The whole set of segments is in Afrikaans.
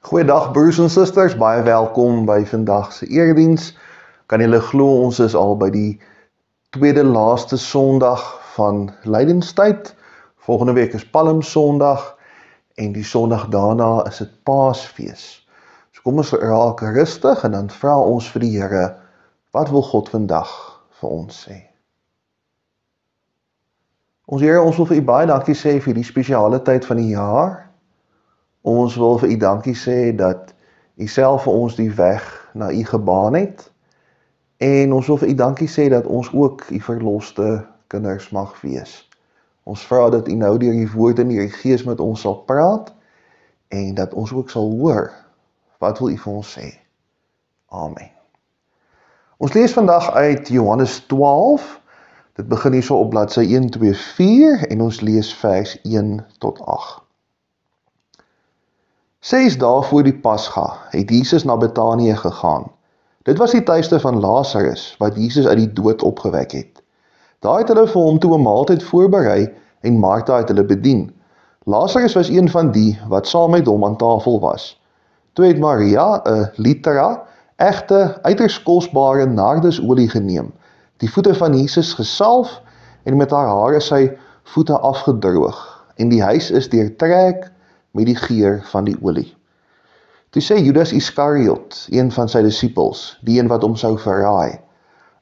Goeiedag broers en susters, baie welkom by vandag se erediens. Kan julle glo ons is al by die tweede laaste Sondag van Lydenstyd. Volgende week is Palmsondag en die Sondag daarna is dit Paasfees. So kom ons raak rustig en dan vra ons vir die Here, wat wil God vandag vir ons sê? Ons Here, ons wil vir U baie dankie sê vir die spesiale tyd van die jaar. Ons wil vir U dankie sê dat U self vir ons die weg na U gebaan het. En ons wil vir U dankie sê dat ons ook U verloste kinders mag wees. Ons vra dat U nou deur die woord en die Gees met ons sal praat en dat ons ook sal hoor. Wat wil U vir ons sê? Amen. Ons lees vandag uit Johannes 12. Dit begin hier so op bladsy 1, 2, 4 en ons lees vers 1 tot 8. 6 dae voor die Pasga het Jesus na Betanië gegaan. Dit was die tuiste van Lazarus, wat Jesus uit die dood opgewek het. Daar het hulle vir hom toe 'n maaltyd voorberei en Martha het hulle bedien. Lazarus was een van die wat saam met hom aan tafel was. Toe het Maria 'n litera, egte, uiters kosbare nardesolie geneem, die voete van Jesus gesalf en met haar hare sy voete afgedroog, en die huis is deurtrek met die geur van die olie. Toe sê Judas Iskariot, een van sy disippels, die een wat hom sou verraai,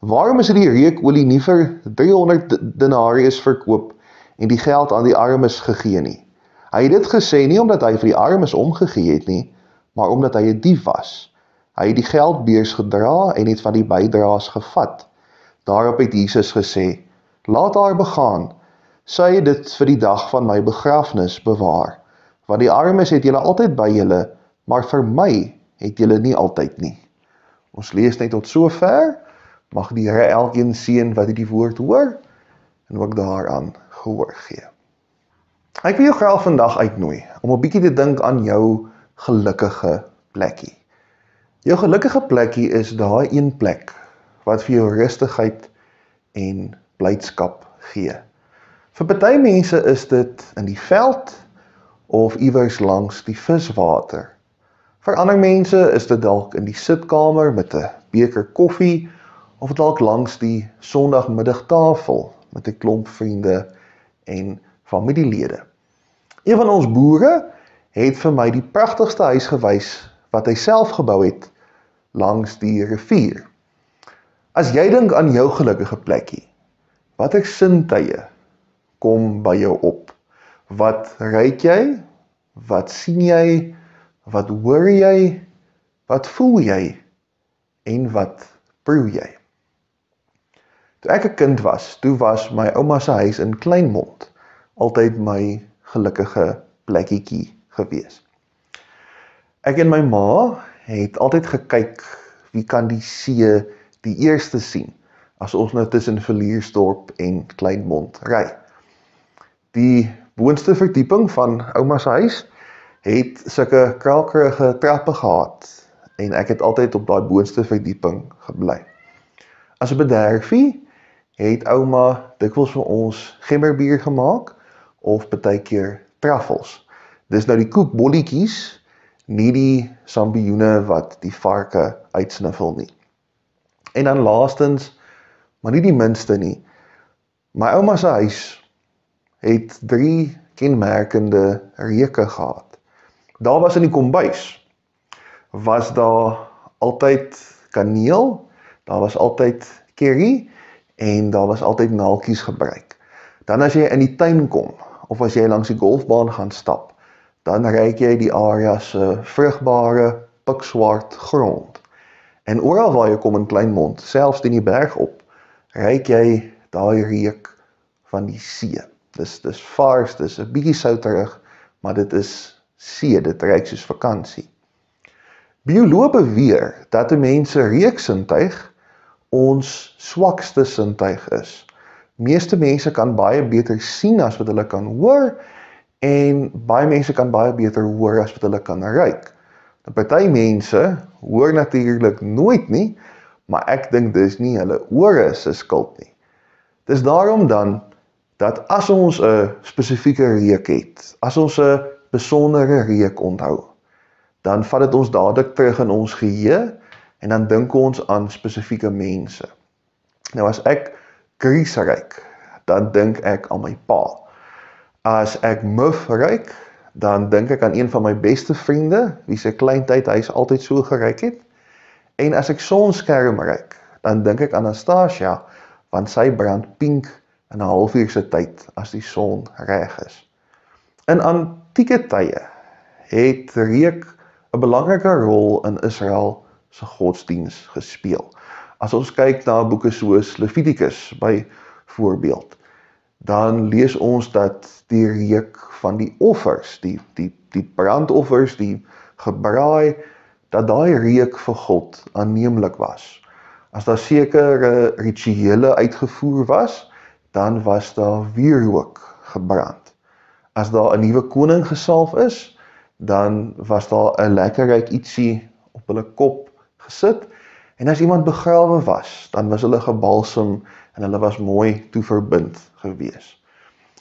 waarom is die reukolie nie vir 300 denarius verkoop en die geld aan die armes gegee nie? Hy het dit gesê nie omdat hy vir die armes omgegee het nie, maar omdat hy 'n dief was. Hy het die geldbeurs gedra en het van die bydraes gevat. Daarop het Jesus gesê, laat haar begaan, sy het dit vir die dag van my begrafnis bewaar. Want die armes het julle altyd by julle, maar vir my het julle nie altyd nie. Ons lees net tot sover. Mag die Here elkeen seën wat die woord hoor en ook daaraan gehoor gee. Ek wil jou graag vandag uitnooi om 'n bietjie te dink aan jou gelukkige plekkie. Jou gelukkige plekkie is daai een plek wat vir jou rustigheid en blydskap gee. Vir party mense is dit in die veld of iewers langs die viswater. Vir ander mense is dit dalk in die sitkamer met 'n beker koffie of dalk langs die Sondagmiddagtafel met 'n klomp vriende en familielede. Een van ons boere het vir my die pragtigste huis gewys wat hy self gebou het langs die rivier. As jy dink aan jou gelukkige plekkie, watter sintuie kom by jou op? Wat ruik jy? Wat sien jy? Wat hoor jy? Wat voel jy? En wat proe jy? Toe ek 'n kind was, toe was my ouma se huis in Kleinmond altyd my gelukkige plekkietjie gewees. Ek en my ma het altyd gekyk wie kan die see die eerste sien as ons nou tussen Villiersdorp en Kleinmond ry. Die boonste verdieping van ouma se huis het sulke krakerige trappe gehad en ek het altyd op daai boonste verdieping gebly. As 'n bederfie het ouma dikwels vir ons gemmerbier gemaak of partykeer truffels. Dis nou die koekbolletjies, nie die sambioene wat die varke uitsniffel nie. En dan laastens, maar nie die minste nie, my ouma se huis het 3 kenmerkende reuke gehad. Daar was in die kombuis, was daar altyd kaneel, daar was altyd curry en daar was altyd naaltjies gebruik. Dan as jy in die tuin kom, of as jy langs die golfbaan gaan stap, dan ruik jy die area se vrugbare, pikswart grond. En oral waar jy kom in Kleinmond, selfs in die berg op, ruik jy daai reuk van die see. Dis vars, dis 'n bietjie souterig, maar dit is see, dit ruik soos vakansie. Bioloë beweer dat 'n mens se reuksintuig ons swakste sintuig is. Meeste mense kan baie beter sien as wat hulle kan hoor en baie mense kan baie beter hoor as wat hulle kan ruik. Party mense hoor natuurlik nooit nie, maar ek dink dis nie hulle ore se skuld nie. Dis daarom dan dat as ons 'n spesifieke reuk het, as ons 'n besondere reuk onthou, dan vat dit ons dadelik terug in ons geheue, en dan dink ons aan spesifieke mense. Nou as ek Chris ryk, dan dink ek aan my pa. As ek Muff ryk, dan dink ek aan een van my beste vriende, wie se kleintyd hy altyd so geryk het. En as ek Sonskerm ryk, dan dink ek aan Anastasia, want sy brand pink in 'n halfuur se tyd as die son reg is. In antieke tye het reuk 'n belangrike rol in Israel se godsdiens gespeel. As ons kyk na boeke soos Levitikus byvoorbeeld, dan lees ons dat die reuk van die offers, die brandoffers, die gebraai, dat daai reuk vir God aanneemlik was. As daar sekere rituele uitgevoer was, dan was daar wierook gebrand. As daar 'n nuwe koning gesalf is, dan was daar 'n lekkerryk ietsie op hulle kop gesit, en as iemand begrawe was, dan was hulle gebalsem en hulle was mooi toeverbind gewees.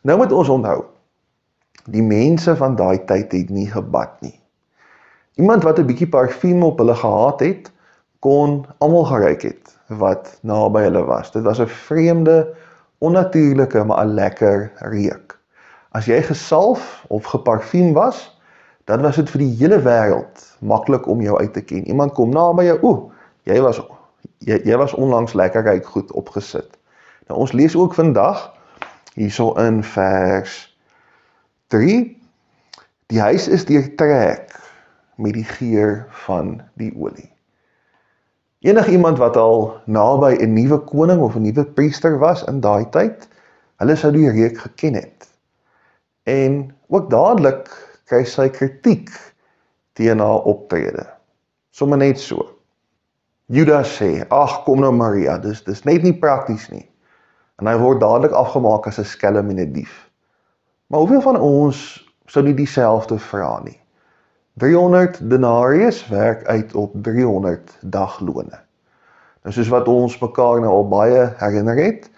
Nou moet ons onthou, die mense van daai tyd het nie gebad nie. Iemand wat 'n bietjie parfuum op hulle gehad het, kon almal geruik het wat naby hulle was. Dit was 'n vreemde, onnatuurlike, maar 'n lekker reuk. As jy gesalf of geparfuum was, dan was dit vir die hele wêreld maklik om jou uit te ken. Iemand kom naby jou, jy was onlangs lekker ryk goed opgesit. Nou ons lees ook vandag, hierso in vers 3, die huis is deurtrek met die geur van die olie. Enig iemand wat al naby 'n nuwe koning of 'n nuwe priester was in daai tyd, hulle sou die reuk geken het. En ook dadelik kry sy kritiek teen haar optrede. Sommige net so. Judas sê, ag kom nou Maria, dis net nie prakties nie. En hy word dadelik afgemaak as 'n skelm en 'n dief. Maar hoeveel van ons sou nie dieselfde vra nie? 300 denarius werk uit op 300 daglone. Nou soos wat ons mekaar nou al baie herinner het,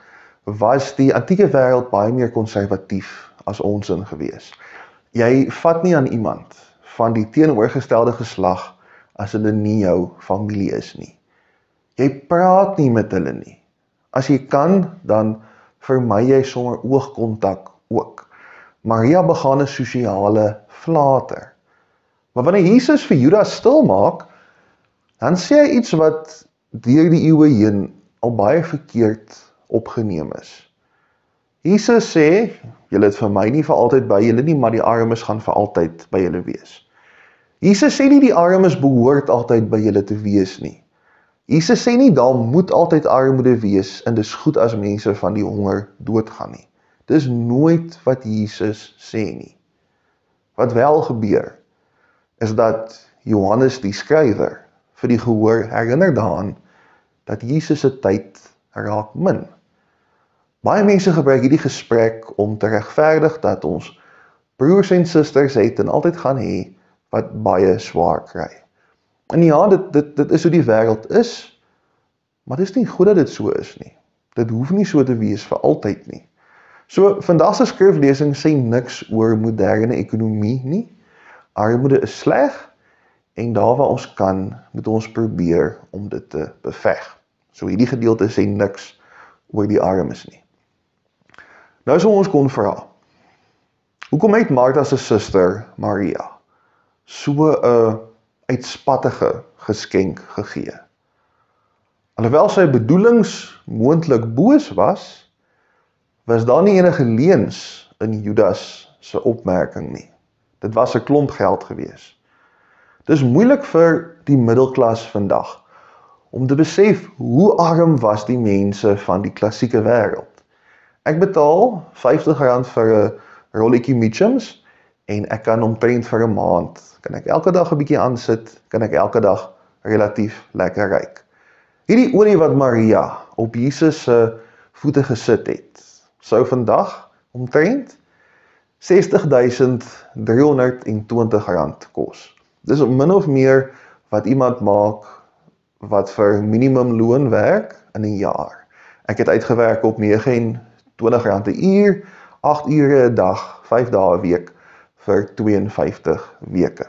was die antieke wêreld baie meer konservatief as ons in gewees. Jy vat nie aan iemand van die teenoorgestelde geslag as hulle nie jou familie is nie. Jy praat nie met hulle nie. As jy kan, dan vermy jy sommer oogkontak ook. Maria begaan 'n sosiale flater. Maar wanneer Jesus vir Judas stil maak, dan sê hy iets wat deur die eeue heen al baie verkeerd opgeneem is. Jesus sê, julle het vir my nie vir altyd by julle nie, maar die armes gaan vir altyd by julle wees. Jesus sê nie die armes behoort altyd by julle te wees nie. Jesus sê nie daar moet altyd armoede wees en dis goed as mense van die honger doodgaan nie. Dis nooit wat Jesus sê nie. Wat wel gebeur, is dat Johannes die skrywer vir die gehoor herinner daaraan dat Jesus se tyd raak min. Baie mense gebruik hierdie gesprek om te regverdig dat ons broers en susters het en altyd gaan hê wat baie swaar kry. En ja, dit is hoe die wêreld is, maar dit is nie goed dat dit so is nie. Dit hoef nie so te wees vir altyd nie. So, vandag se skriflesing sê niks oor moderne ekonomie nie. Armoede is sleg, en daar waar ons kan, moet ons probeer om dit te beveg. So hierdie gedeelte sê niks oor die armes nie. Nou sou ons kon vra, hoekom het Martha se suster Maria so 'n uitspattige geskenk gegee? Alhoewel sy bedoelings moontlik boos was daar nie enige leuns in Judas se opmerking nie. Dit was 'n klomp geld gewees. Dis moeilik vir die middelklas vandag om te besef hoe arm was die mense van die klassieke wêreld. Ek betaal R50 vir 'n rolletjie Mitchums en ek kan omtrent vir 'n maand, kan ek elke dag 'n bietjie aansit, kan ek elke dag relatief lekker ryk. Hierdie olie wat Maria op Jesus se voete gesit het, sou vandag omtrent R60.320 kos. Dis min of meer wat iemand maak wat vir minimumloon werk in 'n jaar. Ek het uitgewerk op R29 'n uur, 8 ure 'n dag, 5 dae 'n week vir 52 weke.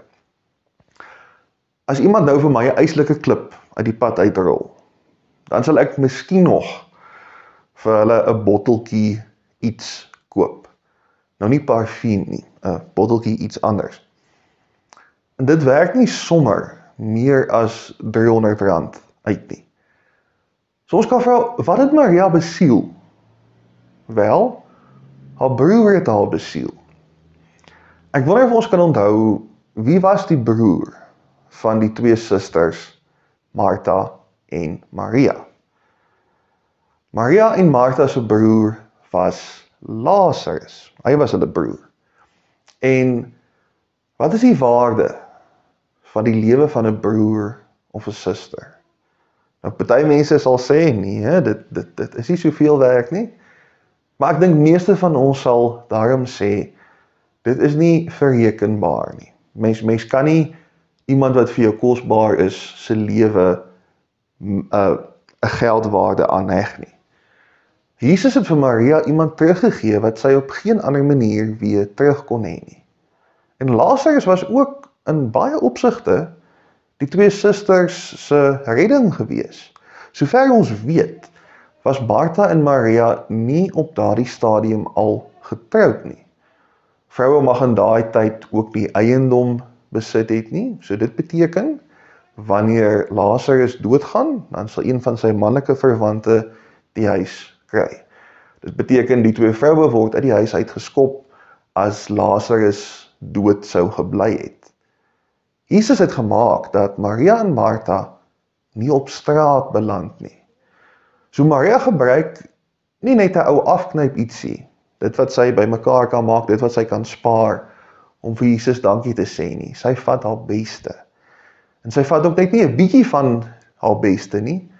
as iemand nou vir my 'n yslike klip uit die pad uitrol, dan sal ek miskien nog vir hulle 'n botteltjie iets koop. Nou nie parfuum nie, 'n botteltjie iets anders. En dit werk nie sommer meer as R300 uit nie. So ons kan vra, wat het Maria besiel? Wel, haar broer het haar besiel. Ek wonder of ons kan onthou, wie was die broer van die twee susters, Martha en Maria? Maria en Martha se broer was Lazarus. Hy was hulle broer. En wat is die waarde van die lewe van 'n broer of 'n suster? Nou, party mense sal sê, nee, dit is nie soveel werk nie. Maar ek dink meeste van ons sal daarom sê, dit is nie verrekenbaar nie. Mens kan nie iemand wat vir jou kosbaar is, se lewe 'n geldwaarde aanheg nie. Jesus het vir Maria iemand teruggegee wat sy op geen ander manier weer terug kon hê nie. En Lazarus was ook in baie opsigte die twee susters se redding gewees. Sover ons weet, was Martha en Maria nie op daardie stadium al getroud nie. Vroue mag in daai tyd ook die eiendom besit het nie, so dit beteken, wanneer Lazarus doodgaan, dan sal een van sy mannelike verwante die huis kry. Dit beteken die twee vroue word uit die huis uitgeskop as Lazarus dood sou gebly het. Jesus het gemaak dat Maria en Martha nie op straat beland nie. So Maria gebruik nie net 'n ou afknyp ietsie, dit wat sy bymekaar kan maak, dit wat sy kan spaar, om vir Jesus dankie te sê nie. Sy vat haar beste. En sy vat ook net nie 'n bietjie van haar beste nie,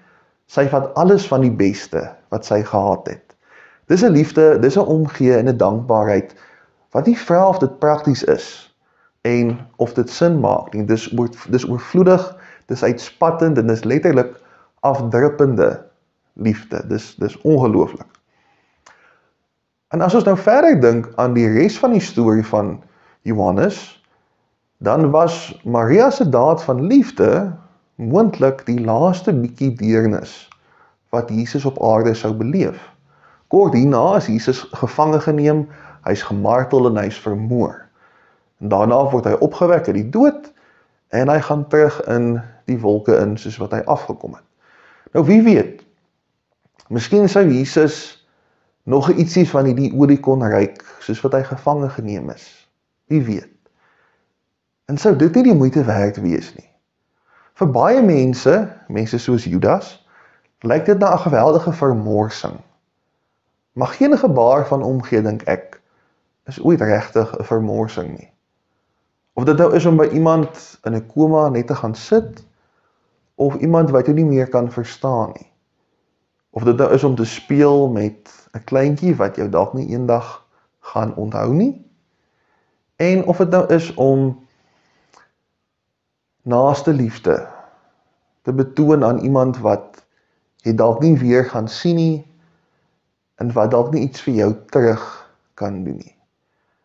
sy vat alles van die beste wat sy gehad het. Dis 'n liefde, dis 'n omgee en 'n dankbaarheid, wat nie vra of dit prakties is, en of dit sin maak nie. Dis oorvloedig, dis uitspattend, en dis letterlik afdruppende liefde. Dis ongelooflik. En as ons nou verder dink aan die res van die storie van Johannes, dan was Maria se daad van liefde moontlik die laaste bietjie deernis wat Jesus op aarde sou beleef. Kort hierna is Jesus gevange geneem, hy's gemartel en hy's vermoor. En daarna word hy opgewek uit die dood en hy gaan terug in die wolke in soos wat hy afgekom het. Nou wie weet, miskien sou Jesus nog ietsie van die olie kon ryk soos wat hy gevange geneem is. Wie weet. En sou dit nie die moeite werd wees nie. Vir baie mense soos Judas, lyk dit na 'n geweldige vermorsing. Maar geen gebaar van omgee, dink ek, is ooit regtig 'n vermorsing nie. Of dit nou is om by iemand in 'n koma net te gaan sit, of iemand wat jy nie meer kan verstaan nie. Of dit nou is om te speel met 'n kleintjie wat jou dalk nie eendag gaan onthou nie. En of dit nou is om naaste liefde te betoon aan iemand wat jy dalk nie weer gaan sien nie, en wat dalk nie iets vir jou terug kan doen nie.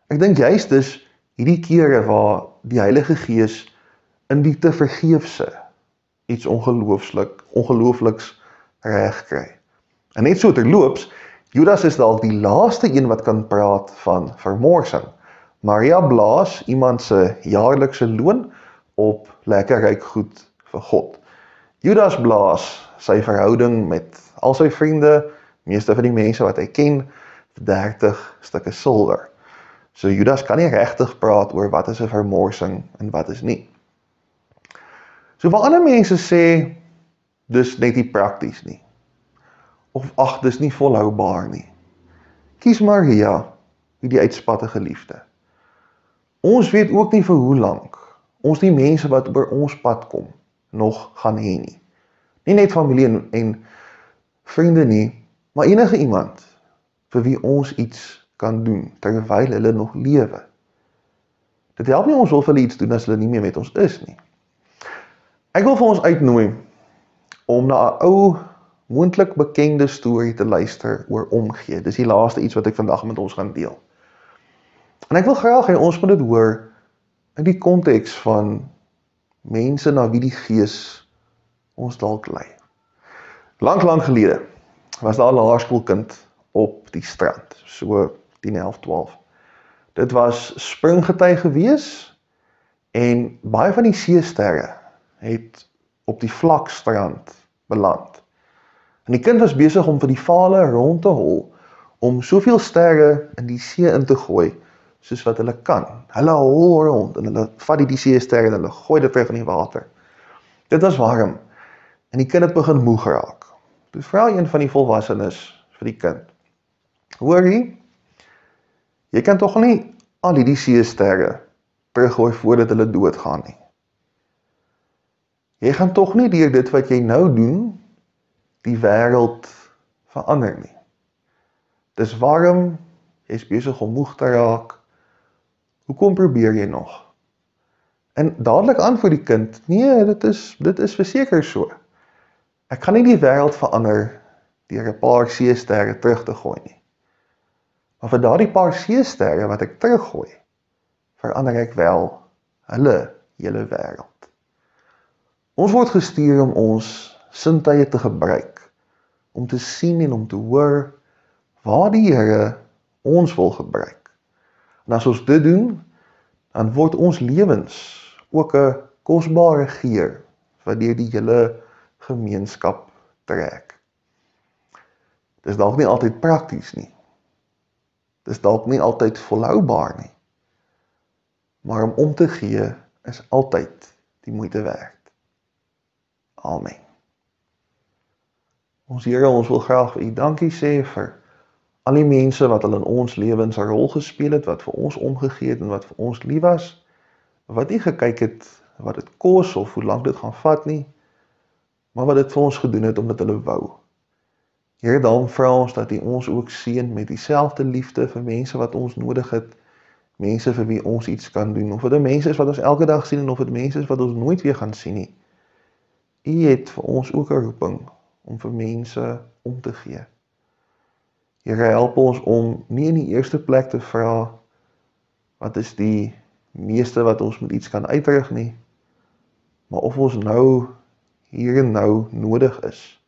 Ek dink juist dis hierdie kere waar die Heilige Gees in die te vergeefse iets ongeloofliks reg kry. En net so terloops, Judas is dalk die laaste een wat kan praat van vermorsing. Maria blaas iemand se jaarlikse loon op lekker ryk goed vir God. Judas blaas sy verhouding met al sy vriende, meeste van die mense wat hy ken, 30 stukke silwer. So Judas kan nie regtig praat oor wat is 'n vermorsing en wat is nie. So waar ander mense sê, dis net nie prakties nie. Of ag, dis nie volhoubaar nie. Kies Maria wie die uitspattige liefde. Ons weet ook nie vir hoe lank ons die mense wat oor ons pad kom nog gaan hê nie. Nie net familie en vriende nie, maar enige iemand vir wie ons iets kan doen terwyl hulle nog lewe. Dit help nie ons wil vir hulle iets doen as hulle nie meer met ons is nie. Ek wil vir ons uitnooi om na 'n ou, moontlik bekende storie te luister oor omgee. Dis die laaste iets wat ek vandag met ons gaan deel. En ek wil graag hê ons moet dit hoor in die konteks van mense na wie die Gees ons dalk lei. Lang gelede was daar 'n laerskoolkind op die strand, so 10, 11, 12. Dit was springgety gewees en baie van die seesterre het op die vlak strand beland. En die kind was besig om vir die vale rond te hol, om soveel sterre in die see in te gooi, soos wat hulle kan. Hulle hol rond, en hulle vat die seesterre, en hulle gooi dit terug in die water. Dit was warm, en die kind het begin moeg geraak. Toe vra een van die volwassenes vir die kind, hoorie, jy kan tog nie al die seesterre teruggooi voordat hulle doodgaan nie. Jy gaan tog nie deur dit wat jy nou doen, die wêreld verander nie. Dis warm, jy's besig om moeg te raak, hoekom probeer jy nog? En dadelik antwoord die kind, nee, dit is verseker so. Ek gaan nie die wêreld verander deur 'n paar seesterre terug te gooi nie. Maar vir daardie paar seesterre wat ek teruggooi, verander ek wel hulle hele wêreld. Ons word gestuur om ons sintuie te gebruik, om te sien en om te hoor waar die Here ons wil gebruik. En as ons dit doen, dan word ons lewens ook 'n kosbare geur wat deur die hele gemeenskap trek. Dis dalk nie altyd prakties nie. Dis dalk nie altyd volhoubaar nie. Maar om te gee is altyd die moeite werd. Amen. Ons Here, ons wil graag vir U dankie sê vir al die mense wat al in ons lewens 'n rol gespeel het, wat vir ons omgegee het en wat vir ons lief was, wat nie gekyk het wat dit kos of hoe lank dit gaan vat nie, maar wat dit vir ons gedoen het omdat hulle wou. Here, dan vra ons dat U ons ook seën met dieselfde liefde vir mense wat ons nodig het, mense vir wie ons iets kan doen, of dit mense is wat ons elke dag sien en of dit mense is wat ons nooit weer gaan sien nie. U het vir ons ook 'n roeping om vir mense om te gee. Here, help ons om nie in die eerste plek te vra wat is die meeste wat ons met iets kan uitrig nie, maar of ons nou, hier en nou nodig is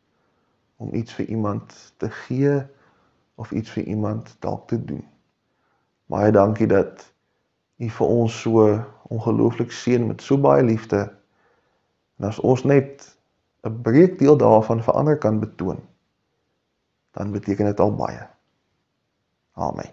om iets vir iemand te gee of iets vir iemand dalk te doen. Baie dankie dat U vir ons so ongelooflik seën met so baie liefde, en as ons net 'n breekdeel daarvan vir ander kan betoon, dan beteken dit al baie. Amen.